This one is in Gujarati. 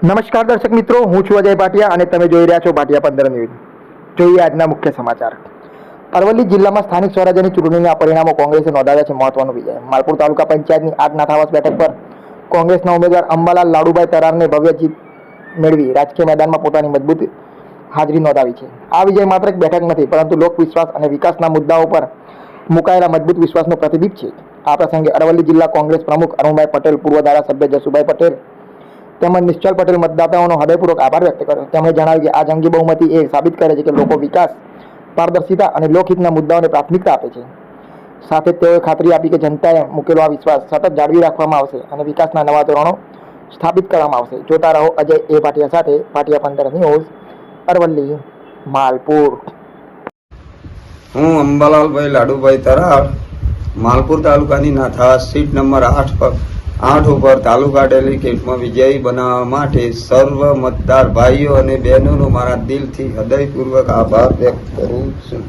નમસ્કાર દર્શક મિત્રો, હું છું અજય ભાટિયા અને તમે જોઈ રહ્યા છો ભાટિયા 15 ન્યૂઝ। જોઈએ આજના મુખ્ય સમાચાર। અરવલ્લી જિલ્લામાં સ્થાનિક સ્વરાજ્યની ચૂંટણીના પરિણામો કોંગ્રેસે નોંધાવ્યા છે મહત્વનો વિજય। માલપુર તાલુકા પંચાયતની 8 નાથાવાસ બેઠક પર કોંગ્રેસના ઉમેદવાર અંબાલાલ લાડુભાઈ તરારને ભવ્ય જીત મેળવી રાજકીય મેદાનમાં પોતાની મજબૂત હાજરી નોંધાવી છે। આ વિજય માત્ર એક બેઠક નથી, પરંતુ લોકવિશ્વાસ અને વિકાસના મુદ્દાઓ પર મુકાયેલા મજબૂત વિશ્વાસનું પ્રતિબિંબ છે। આ પ્રસંગે અરવલ્લી જિલ્લા કોંગ્રેસ પ્રમુખ અરુણભાઈ પટેલ, પૂર્વ ધારાસભ્ય જસુભાઈ પટેલ તેમજ નિશ્ચલ પટેલ મતદાતાઓનો હૃદયપૂર્વક આભાર વ્યક્ત કર્યો। તેમણે જણાવ્યું કે આ જંગી બહુમતી એ સાબિત કરે છે કે લોકો વિકાસ, પારદર્શિતા અને લોકહિતના મુદ્દાઓને પ્રાથમિકતા આપે છે। સાથે તેઓએ ખાતરી આપી કે જનતાએ મૂકેલો આ વિશ્વાસ સતત જાળવી રાખવામાં આવશે અને વિકાસના નવા ધોરણો સ્થાપિત કરવામાં આવશે। જોતા રહો અજય એ ભાટિયા સાથે, ભાટિયા 15 ન્યૂઝ, અરવલ્લી, માલપુર। હું અંબાલાલભાઈ લાડુભાઈ તરાર, માલપુર તાલુકાની નાથાવાસ સીટ નંબર 8 ઉપર તાલુકા ડેલિગેટમાં વિજયી બનાવવા માટે સર્વ મતદાર ભાઈઓ અને બહેનોનો મારા દિલથી હૃદયપૂર્વક આભાર વ્યક્ત કરું છું।